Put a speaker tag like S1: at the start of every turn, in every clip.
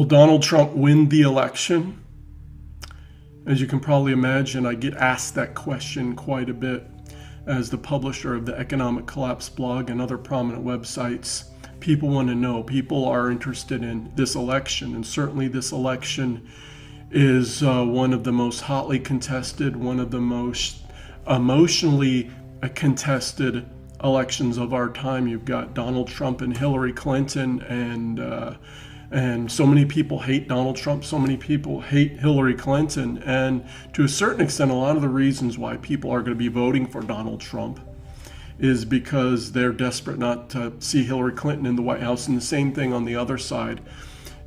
S1: Will Donald Trump win the election? As you can probably imagine, I get asked that question quite a bit as the publisher of the Economic Collapse blog and other prominent websites. People want to know, people are interested in this election, and certainly this election is one of the most hotly contested, one of the most emotionally contested elections of our time. You've got Donald Trump and Hillary Clinton, and so many people hate Donald Trump, so many people hate Hillary Clinton, and to a certain extent, a lot of the reasons why people are going to be voting for Donald Trump is because they're desperate not to see Hillary Clinton in the White House. And the same thing on the other side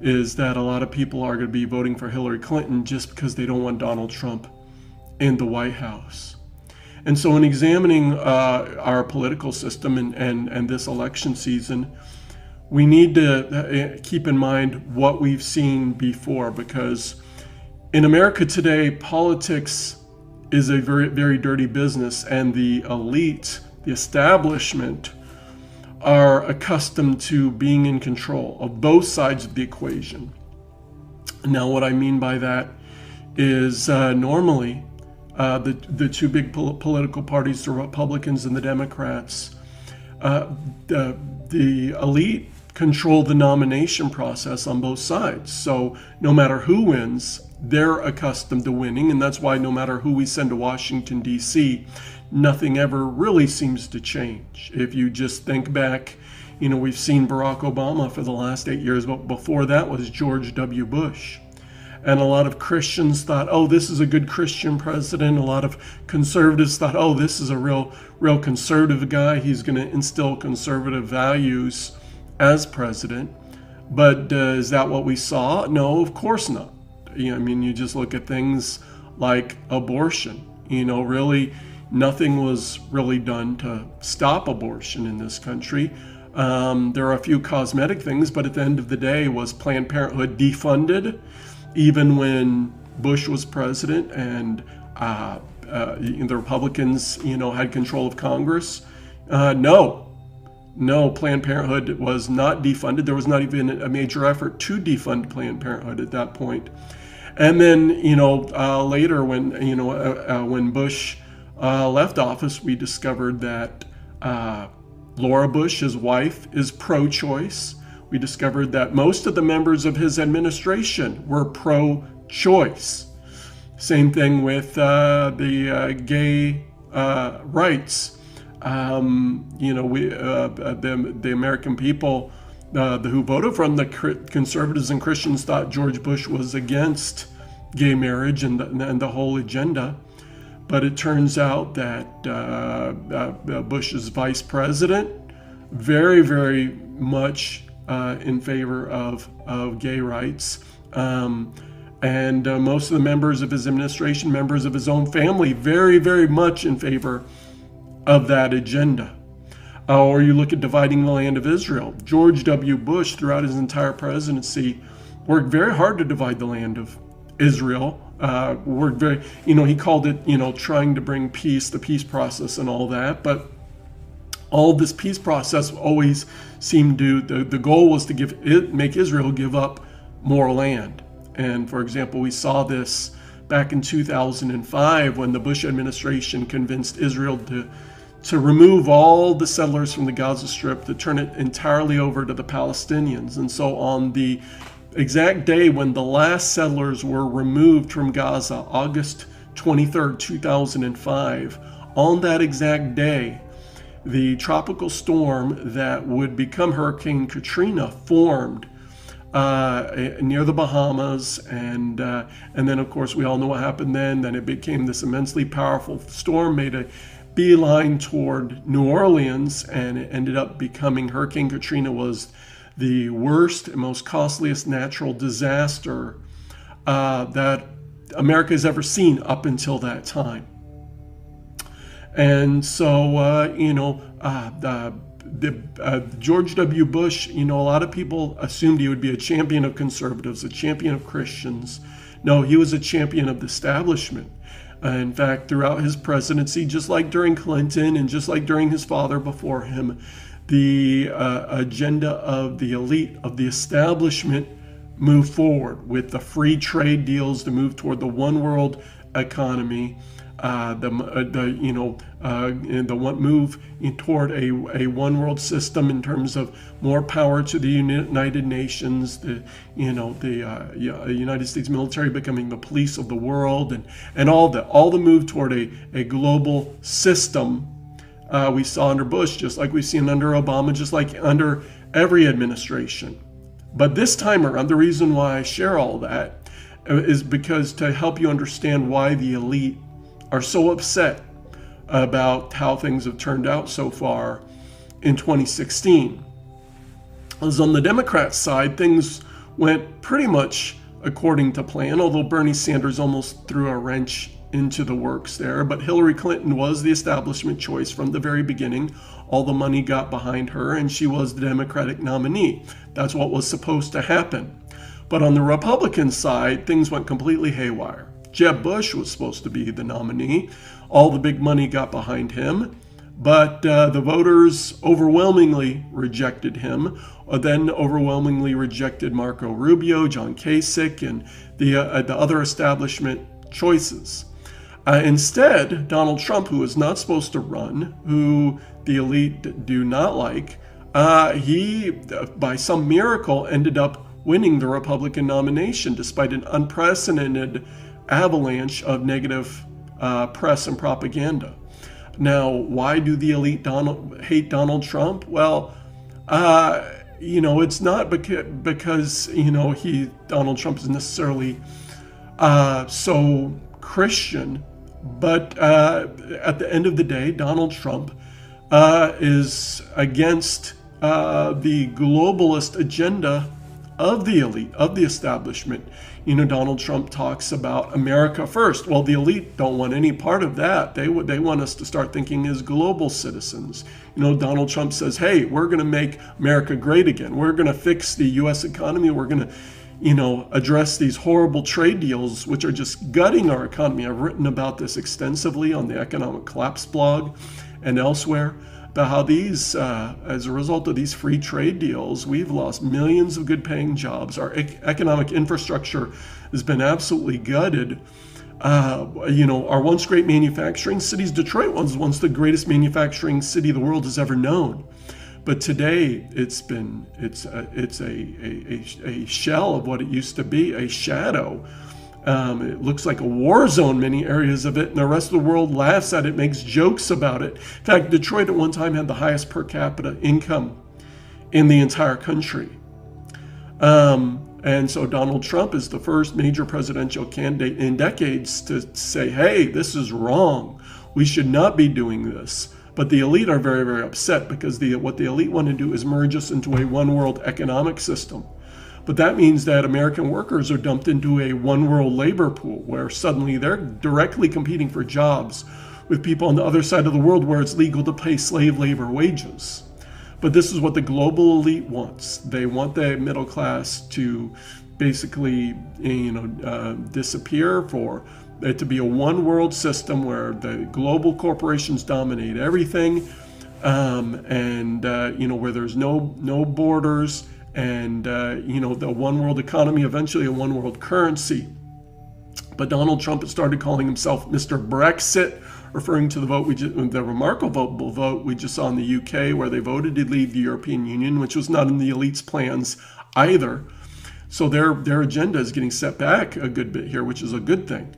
S1: is that a lot of people are going to be voting for Hillary Clinton just because they don't want Donald Trump in the White House. And so in examining our political system and this election season, we need to keep in mind what we've seen before, because in America today, politics is a very, very dirty business, and the elite, the establishment, are accustomed to being in control of both sides of the equation. Now, what I mean by that is normally the two big political parties, the Republicans and the Democrats, the elite control the nomination process on both sides. So no matter who wins, they're accustomed to winning, and that's why no matter who we send to Washington, D.C., nothing ever really seems to change. If you just think back, we've seen Barack Obama for the last 8 years, but before that was George W. Bush. And a lot of Christians thought, oh, this is a good Christian president. A lot of conservatives thought, oh, this is a real conservative guy. He's going to instill conservative values as president. But is that what we saw? No, of course not. You just look at things like abortion. Really, nothing was really done to stop abortion in this country. There are a few cosmetic things, but at the end of the day, was Planned Parenthood defunded? Even when Bush was president and the Republicans, had control of Congress? No, Planned Parenthood was not defunded. There was not even a major effort to defund Planned Parenthood at that point. And then, later when Bush left office, we discovered that Laura Bush, his wife, is pro-choice. We discovered that most of the members of his administration were pro-choice. Same thing with the gay rights. The American people who voted from the conservatives and Christians thought George Bush was against gay marriage and the whole agenda. But it turns out that Bush's vice president, very, very much in favor of gay rights. And most of the members of his administration, members of his own family, very, very much in favor of that agenda. Or you look at dividing the land of Israel. George W. Bush, throughout his entire presidency, worked very hard to divide the land of Israel. He called it, trying to bring peace, the peace process and all that. But all this peace process always seemed to, the goal was to make Israel give up more land. And for example, we saw this back in 2005 when the Bush administration convinced Israel to remove all the settlers from the Gaza Strip, to turn it entirely over to the Palestinians. And so on the exact day when the last settlers were removed from Gaza, August 23rd, 2005, on that exact day, the tropical storm that would become Hurricane Katrina formed near the Bahamas, and then of course we all know what happened then. Then it became this immensely powerful storm, made a beeline toward New Orleans, and it ended up becoming, Hurricane Katrina was the worst and most costliest natural disaster that America has ever seen up until that time. And so, George W. Bush, a lot of people assumed he would be a champion of conservatives, a champion of Christians. No, he was a champion of the establishment. In fact, throughout his presidency, just like during Clinton and just like during his father before him, the agenda of the elite, of the establishment, move forward with the free trade deals to move toward the one world economy, the move toward a one world system in terms of more power to the United Nations, the United States military becoming the police of the world, and all the move toward a global system. We saw under Bush, just like we've seen under Obama, just like under every administration. But this time around, the reason why I share all that is because to help you understand why the elite are so upset about how things have turned out so far in 2016. As on the Democrat side, things went pretty much according to plan, although Bernie Sanders almost threw a wrench into the works there. But Hillary Clinton was the establishment choice from the very beginning. All the money got behind her, and she was the Democratic nominee. That's what was supposed to happen. But on the Republican side, things went completely haywire. Jeb Bush was supposed to be the nominee. All the big money got behind him, but the voters overwhelmingly rejected him, then overwhelmingly rejected Marco Rubio, John Kasich, and the other establishment choices. Instead, Donald Trump, who was not supposed to run, who the elite do not like, he, by some miracle, ended up winning the Republican nomination despite an unprecedented avalanche of negative press and propaganda. Now, why do the elite hate Donald Trump? Well, it's not because Donald Trump is necessarily so Christian, but at the end of the day, Donald Trump is against the globalist agenda of the elite, of the establishment. Donald Trump talks about America first. Well, the elite don't want any part of that. They want us to start thinking as global citizens. Donald Trump says, hey, we're going to make America great again. We're going to fix the U.S. economy. We're going to, address these horrible trade deals, which are just gutting our economy. I've written about this extensively on the Economic Collapse blog and elsewhere, about how these, as a result of these free trade deals, we've lost millions of good paying jobs. Our economic infrastructure has been absolutely gutted. Our once great manufacturing cities, Detroit was once the greatest manufacturing city the world has ever known. But today it's a shell of what it used to be, a shadow. It looks like a war zone, many areas of it, and the rest of the world laughs at it, makes jokes about it. In fact, Detroit at one time had the highest per capita income in the entire country. And so Donald Trump is the first major presidential candidate in decades to say, hey, this is wrong. We should not be doing this. But the elite are very, very upset because what the elite want to do is merge us into a one world economic system. But that means that American workers are dumped into a one world labor pool where suddenly they're directly competing for jobs with people on the other side of the world where it's legal to pay slave labor wages. But this is what the global elite wants. They want the middle class to basically, disappear, for it to be a one world system where the global corporations dominate everything, where there's no borders. And, the one world economy, eventually a one world currency. But Donald Trump has started calling himself Mr. Brexit, referring to the remarkable vote we just saw in the UK, where they voted to leave the European Union, which was not in the elite's plans either. So their agenda is getting set back a good bit here, which is a good thing.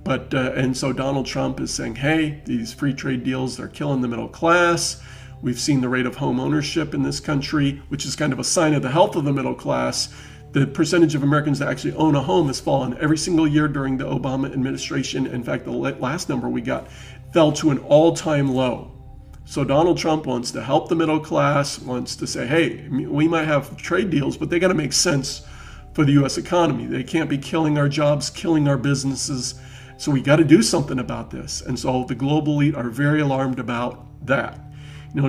S1: But and so Donald Trump is saying, hey, these free trade deals, they're killing the middle class. We've seen the rate of home ownership in this country, which is kind of a sign of the health of the middle class. The percentage of Americans that actually own a home has fallen every single year during the Obama administration. In fact, the last number we got fell to an all-time low. So Donald Trump wants to help the middle class, wants to say, hey, we might have trade deals, but they got to make sense for the U.S. economy. They can't be killing our jobs, killing our businesses. So we got to do something about this. And so the global elite are very alarmed about that.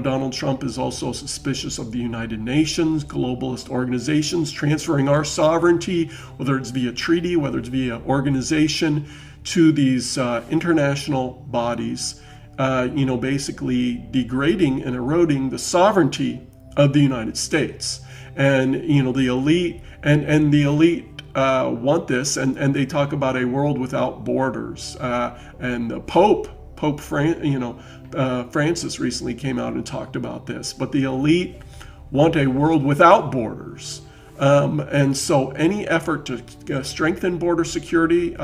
S1: Donald Trump is also suspicious of the United Nations, globalist organizations, transferring our sovereignty, whether it's via treaty, whether it's via organization, to these international bodies, basically degrading and eroding the sovereignty of the United States. And, the elite and the elite want this, and they talk about a world without borders. And the Pope Francis recently came out and talked about this. But the elite want a world without borders. And so any effort to strengthen border security,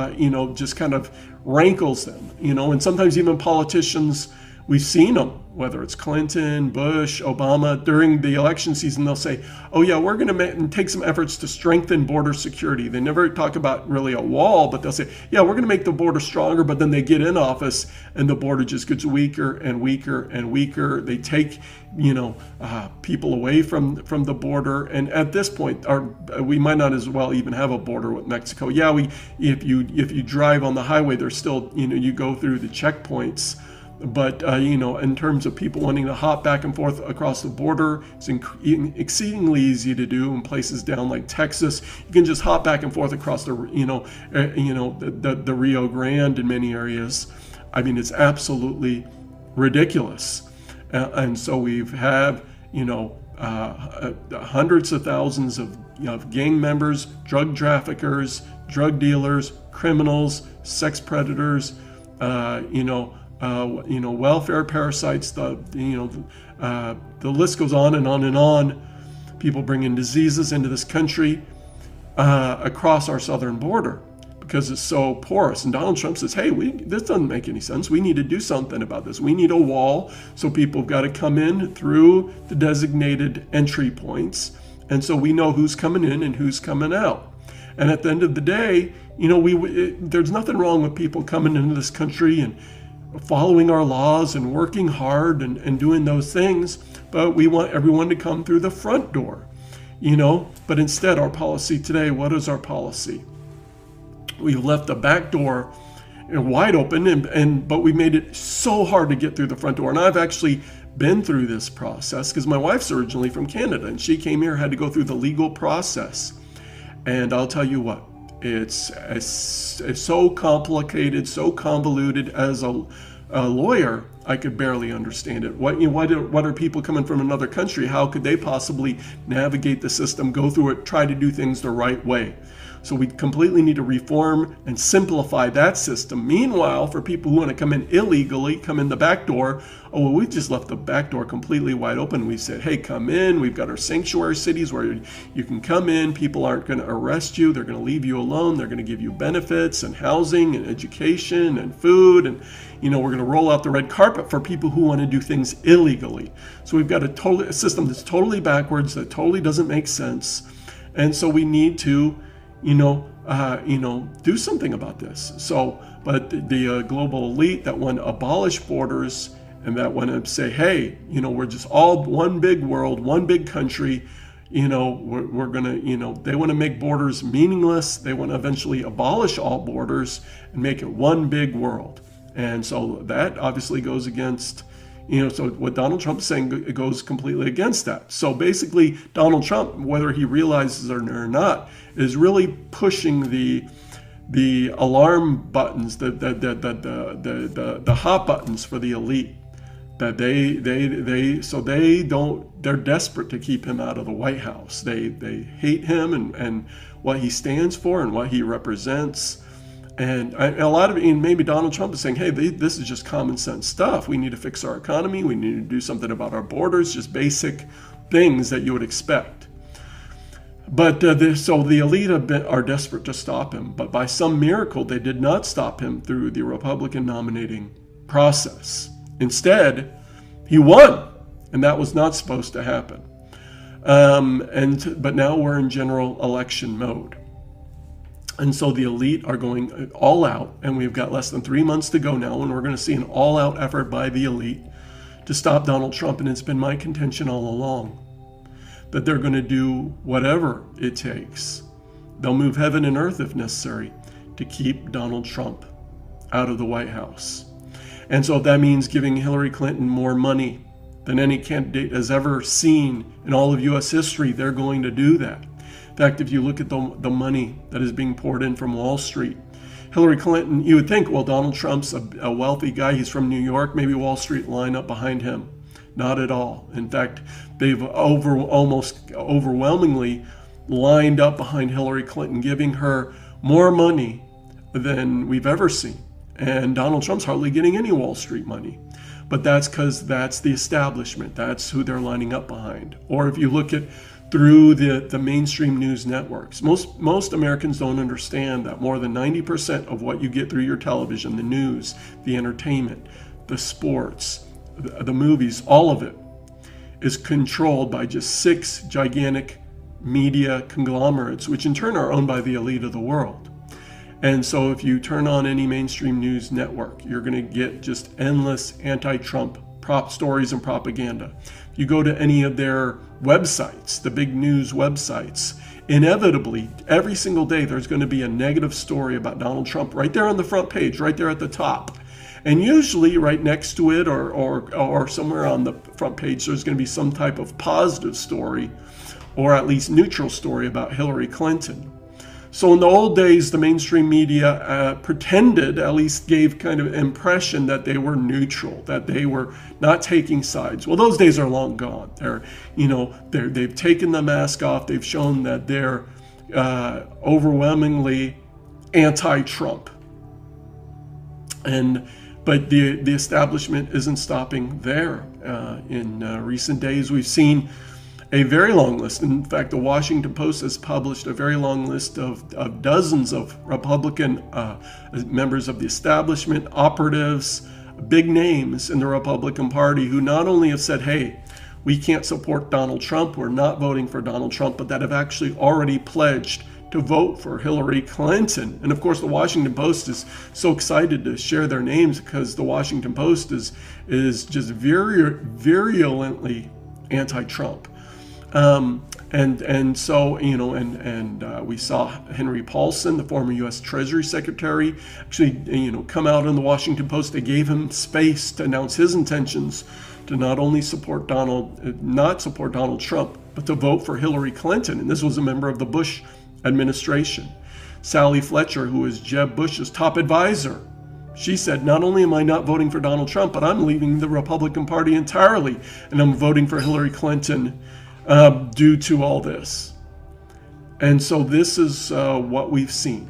S1: just kind of rankles them, and sometimes even politicians, we've seen them, whether it's Clinton, Bush, Obama, during the election season, they'll say, oh yeah, we're going to take some efforts to strengthen border security. They never talk about really a wall, but they'll say, yeah, we're going to make the border stronger, but then they get in office and the border just gets weaker and weaker and weaker. They take, people away from the border. And at this point, we might not as well even have a border with Mexico. Yeah, if you drive on the highway, there's still, you go through the checkpoints. But, in terms of people wanting to hop back and forth across the border, it's exceedingly easy to do in places down like Texas. You can just hop back and forth across the Rio Grande in many areas. I mean, it's absolutely ridiculous. And so we've had, hundreds of thousands of gang members, drug traffickers, drug dealers, criminals, sex predators, welfare parasites. The list goes on and on and on. People bringing diseases into this country across our southern border because it's so porous. And Donald Trump says, hey, this doesn't make any sense. We need to do something about this. We need a wall, so people have got to come in through the designated entry points. And so we know who's coming in and who's coming out. And at the end of the day, there's nothing wrong with people coming into this country and following our laws and working hard and doing those things, but we want everyone to come through the front door, But instead, our policy today, what is our policy? We've left the back door wide open, but we made it so hard to get through the front door. And I've actually been through this process because my wife's originally from Canada, and she came here, had to go through the legal process. And I'll tell you what, it's so complicated, so convoluted. As a lawyer, I could barely understand it. What are people coming from another country? How could they possibly navigate the system, go through it, try to do things the right way? So we completely need to reform and simplify that system. Meanwhile, for people who want to come in illegally, come in the back door, we've just left the back door completely wide open. We said, hey, come in. We've got our sanctuary cities where you can come in. People aren't going to arrest you. They're going to leave you alone. They're going to give you benefits and housing and education and food. And, we're going to roll out the red carpet for people who want to do things illegally. So we've got a system that's totally backwards, that totally doesn't make sense. And so we need to do something about this. So, but the global elite that want to abolish borders and that want to say, hey, we're just all one big world, one big country, we're going to, they want to make borders meaningless. They want to eventually abolish all borders and make it one big world. And so that obviously goes against, so what Donald Trump's saying, it goes completely against that. So basically, Donald Trump, whether he realizes it or not, is really pushing the alarm buttons, the hot buttons for the elite. That they're desperate to keep him out of the White House. They hate him and what he stands for and what he represents. And a lot of, maybe Donald Trump is saying, hey, this is just common sense stuff. We need to fix our economy. We need to do something about our borders, just basic things that you would expect. But so the elite are desperate to stop him. But by some miracle, they did not stop him through the Republican nominating process. Instead, he won. And that was not supposed to happen. But now we're in general election mode. And so the elite are going all out, and we've got less than 3 months to go now, and we're going to see an all-out effort by the elite to stop Donald Trump. And it's been my contention all along that they're going to do whatever it takes. They'll move heaven and earth if necessary to keep Donald Trump out of the White House. And so if that means giving Hillary Clinton more money than any candidate has ever seen in all of U.S. history, they're going to do that. In fact, if you look at the money that is being poured in from Wall Street, Hillary Clinton, you would think, well, Donald Trump's a wealthy guy. He's from New York. Maybe Wall Street line up behind him Not at all. In fact, they've almost overwhelmingly lined up behind Hillary Clinton, giving her more money than we've ever seen. And Donald Trump's hardly getting any Wall Street money. But that's because that's the establishment. That's who they're lining up behind. Or if you look at through the mainstream news networks, most Americans don't understand that more than 90% of what you get through your television, the news, the entertainment, the sports, the movies, all of it is controlled by just 6 gigantic media conglomerates, which in turn are owned by the elite of the world. And so if you turn on any mainstream news network, you're going to get just endless anti-Trump prop stories and propaganda. If you go to any of their websites, the big news websites, inevitably, every single day, there's going to be a negative story about Donald Trump right there on the front page, right there at the top. And usually right next to it or somewhere on the front page, there's going to be some type of positive story or at least neutral story about Hillary Clinton. So in the old days, the mainstream media pretended, at least gave kind of impression that they were neutral, that they were not taking sides. Well, those days are long gone. They've taken the mask off. They've shown that they're overwhelmingly anti-Trump. But the establishment isn't stopping there. In recent days, we've seen a very long list. In fact, the Washington Post has published a very long list of dozens of Republican members of the establishment, operatives, big names in the Republican Party who not only have said, hey, we can't support Donald Trump, we're not voting for Donald Trump, but that have actually already pledged to vote for Hillary Clinton. And of course, the Washington Post is so excited to share their names because the Washington Post is just virulently anti-Trump. We saw Henry Paulson, the former U.S. Treasury Secretary, actually, come out in the Washington Post. They gave him space to announce his intentions to not only not support Donald Trump, but to vote for Hillary Clinton. And this was a member of the Bush administration. Sally Fletcher, who is Jeb Bush's top advisor, she said, not only am I not voting for Donald Trump, but I'm leaving the Republican Party entirely, and I'm voting for Hillary Clinton due to all this. And so this is what we've seen.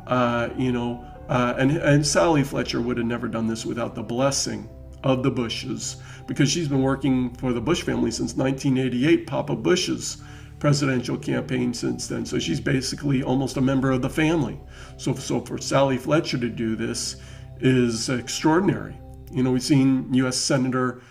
S1: And Sally Fletcher would have never done this without the blessing of the Bushes, because she's been working for the Bush family since 1988, Papa Bush's presidential campaign since then. So she's basically almost a member of the family. So for Sally Fletcher to do this is extraordinary. We've seen U.S. Senator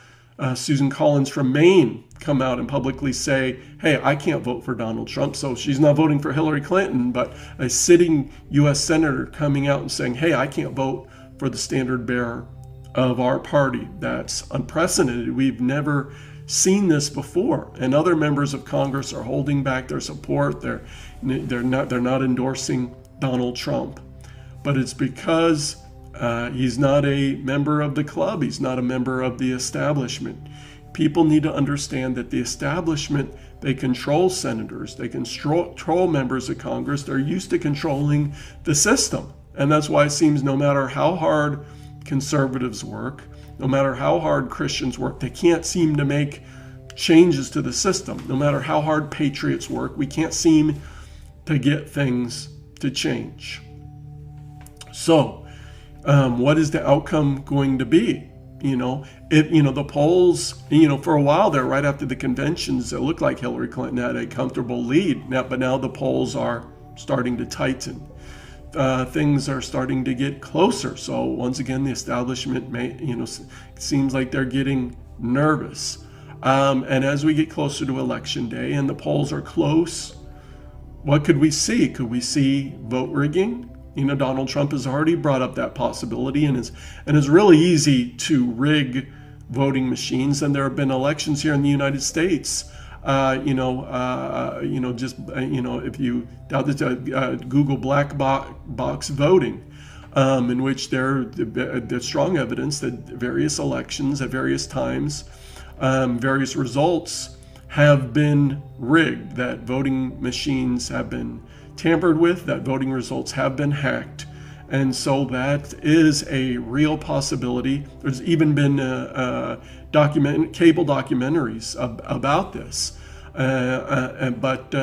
S1: Susan Collins from Maine come out and publicly say, hey, I can't vote for Donald Trump. So she's not voting for Hillary Clinton, but a sitting U.S. Senator coming out and saying, hey, I can't vote for the standard bearer of our party. That's unprecedented. We've never seen this before. And other members of Congress are holding back their support. They're not endorsing Donald Trump. But it's because he's not a member of the club. He's not a member of the establishment. People need to understand that the establishment, they control senators, they control members of Congress. They're used to controlling the system. And that's why it seems no matter how hard conservatives work, no matter how hard Christians work, they can't seem to make changes to the system. No matter how hard patriots work, we can't seem to get things to change. So, what is the outcome going to be? The polls, for a while there, right after the conventions, it looked like Hillary Clinton had a comfortable lead. But now the polls are starting to tighten. Things are starting to get closer. So once again, the establishment seems like they're getting nervous. And as we get closer to Election Day and the polls are close, what could we see? Could we see vote rigging? Donald Trump has already brought up that possibility, and it's really easy to rig voting machines. And there have been elections here in the United States. If you doubt this, Google black box voting, in which there's strong evidence that various elections at various times, various results have been rigged, that voting machines have been tampered with, that voting results have been hacked. And so that is a real possibility. There's even been cable documentaries about this. But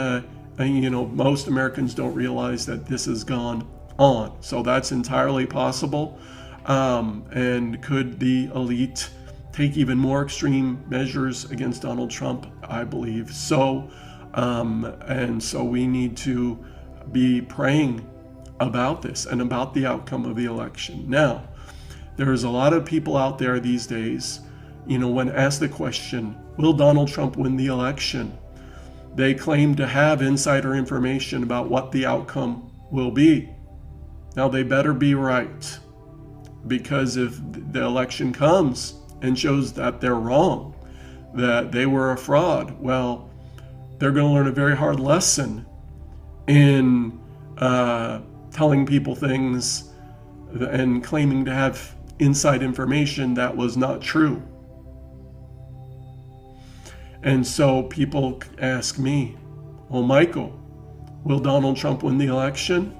S1: most Americans don't realize that this has gone on. So that's entirely possible. And could the elite take even more extreme measures against Donald Trump? I believe so. And so we need to be praying about this and about the outcome of the election. Now, there's a lot of people out there these days, when asked the question, will Donald Trump win the election? They claim to have insider information about what the outcome will be. Now, they better be right, because if the election comes and shows that they're wrong, that they were a fraud, well, they're going to learn a very hard lesson in telling people things and claiming to have inside information that was not true. And so people ask me, well, Michael, will Donald Trump win the election?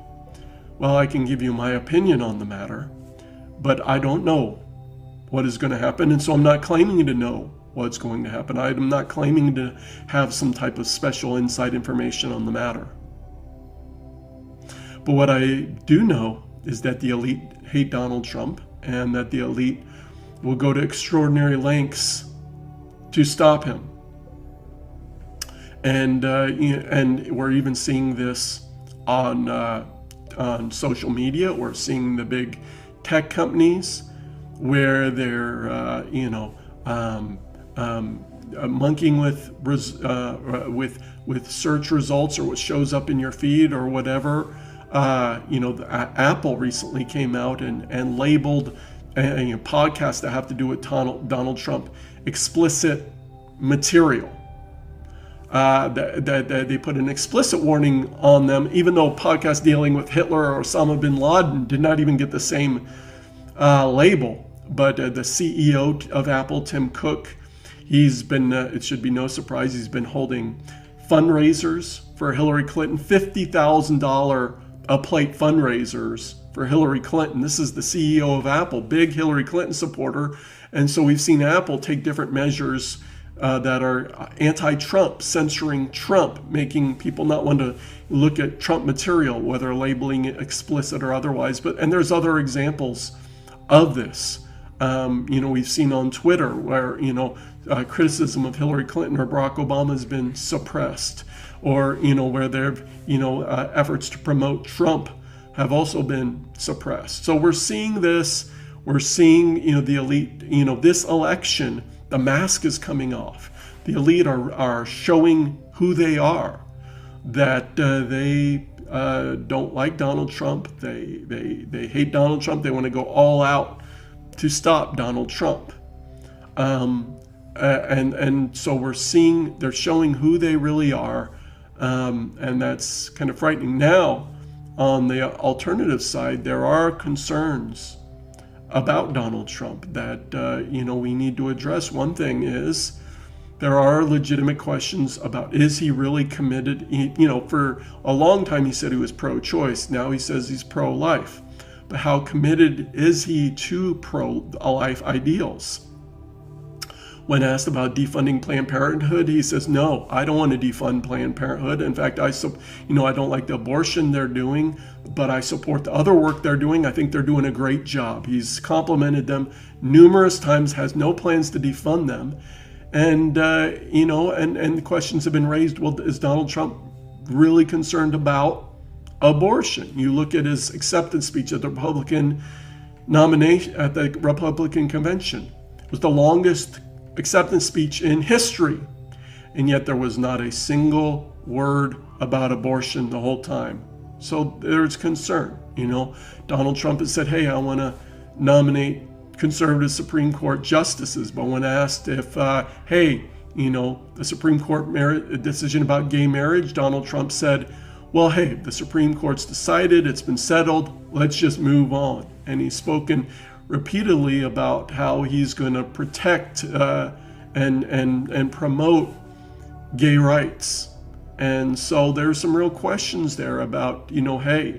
S1: Well, I can give you my opinion on the matter, but I don't know what is going to happen, and so I'm not claiming to know what's going to happen. I'm not claiming to have some type of special inside information on the matter. But what I do know is that the elite hate Donald Trump, and that the elite will go to extraordinary lengths to stop him. And we're even seeing this on social media. We're seeing the big tech companies where they're monkeying with search results or what shows up in your feed or whatever. Apple recently came out and labeled podcasts that have to do with Donald Trump explicit material. That they put an explicit warning on them, even though podcasts dealing with Hitler or Osama bin Laden did not even get the same label. But the CEO of Apple, Tim Cook, he's been, it should be no surprise, he's been holding fundraisers for Hillary Clinton, $50,000 a plate fundraisers for Hillary Clinton. This is the CEO of Apple, big Hillary Clinton supporter. And so we've seen Apple take different measures that are anti-Trump, censoring Trump, making people not want to look at Trump material, whether labeling it explicit or otherwise. And there's other examples of this. We've seen on Twitter where, criticism of Hillary Clinton or Barack Obama has been suppressed, or, where there, efforts to promote Trump have also been suppressed. So we're seeing this, we're seeing, the elite, this election, the mask is coming off. The elite are showing who they are, that they don't like Donald Trump. They hate Donald Trump. They want to go all out to stop Donald Trump. And so we're seeing, they're showing who they really are. And that's kind of frightening. Now, on the alternative side, there are concerns about Donald Trump that, we need to address. One thing is, there are legitimate questions about, is he really committed? For a long time he said he was pro-choice. Now he says he's pro-life. But how committed is he to pro-life ideals? When asked about defunding Planned Parenthood, he says, no, I don't want to defund Planned Parenthood. In fact, I don't like the abortion they're doing, but I support the other work they're doing. I think they're doing a great job. He's complimented them numerous times, has no plans to defund them. And, and the questions have been raised, well, is Donald Trump really concerned about abortion? You look at his acceptance speech at the Republican nomination, at the Republican convention. It was the longest acceptance speech in history, and yet there was not a single word about abortion the whole time. So there's concern. Donald Trump has said, hey, I want to nominate conservative Supreme Court justices, but when asked if the Supreme Court decision about gay marriage, Donald Trump said, well, hey, the Supreme Court's decided, it's been settled, let's just move on. And he's spoken repeatedly about how he's going to protect and promote gay rights. And so there's some real questions there about, hey,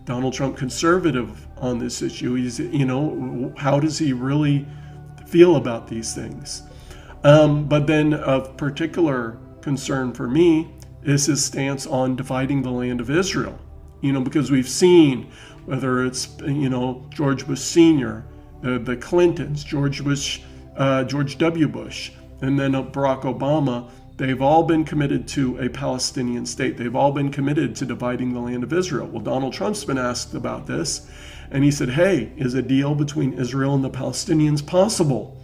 S1: Donald Trump conservative on this issue. He's, how does he really feel about these things? But then of particular concern for me is his stance on dividing the land of Israel. Because we've seen, whether it's, George Bush Sr., the Clintons, George W. Bush, and then Barack Obama, they've all been committed to a Palestinian state. They've all been committed to dividing the land of Israel. Well, Donald Trump's been asked about this, and he said, hey, is a deal between Israel and the Palestinians possible?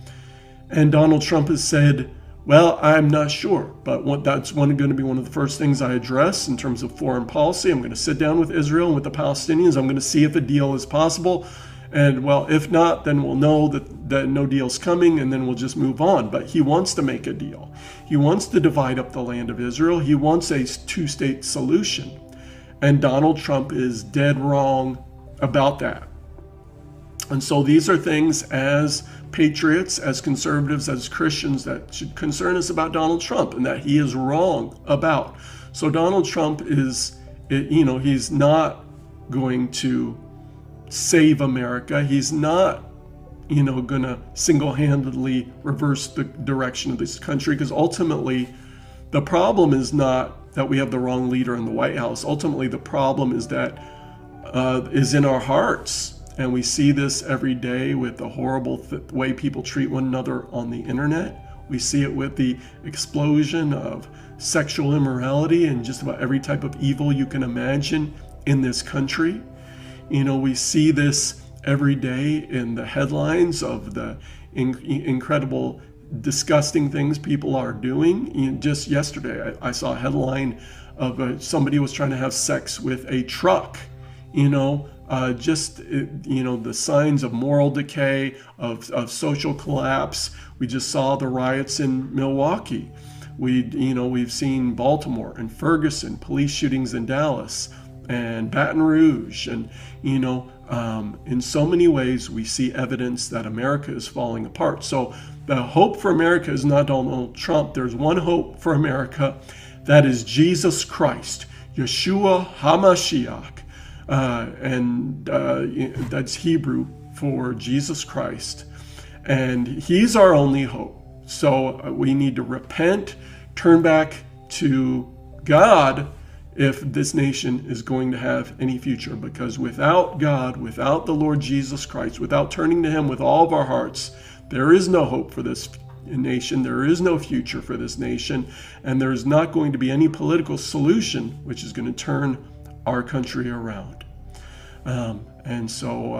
S1: And Donald Trump has said, well, I'm not sure, but that's going to be one of the first things I address in terms of foreign policy. I'm going to sit down with Israel and with the Palestinians. I'm going to see if a deal is possible. And well, if not, then we'll know that no deal's coming, and then we'll just move on. But he wants to make a deal. He wants to divide up the land of Israel. He wants a two-state solution. And Donald Trump is dead wrong about that. And so these are things as patriots, as conservatives, as Christians that should concern us about Donald Trump and that he is wrong about. So Donald Trump is, he's not going to save America. He's not, going to single-handedly reverse the direction of this country, because ultimately the problem is not that we have the wrong leader in the White House. Ultimately, the problem is that is in our hearts. And we see this every day with the horrible way people treat one another on the internet. We see it with the explosion of sexual immorality and just about every type of evil you can imagine in this country. We see this every day in the headlines of the incredible, disgusting things people are doing. Just yesterday, I saw a headline of somebody was trying to have sex with a truck. The signs of moral decay, of social collapse. We just saw the riots in Milwaukee. We've seen Baltimore and Ferguson, police shootings in Dallas and Baton Rouge. And, in so many ways, we see evidence that America is falling apart. So the hope for America is not Donald Trump. There's one hope for America. That is Jesus Christ, Yeshua HaMashiach. That's Hebrew for Jesus Christ. And he's our only hope. So we need to repent, turn back to God if this nation is going to have any future. Because without God, without the Lord Jesus Christ, without turning to him with all of our hearts, there is no hope for this nation. There is no future for this nation. And there is not going to be any political solution which is going to turn our country around. And so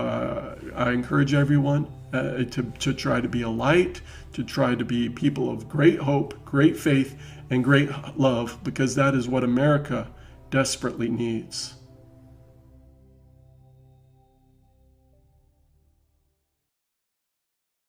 S1: I encourage everyone to try to be a light, to try to be people of great hope, great faith, and great love, because that is what America desperately needs.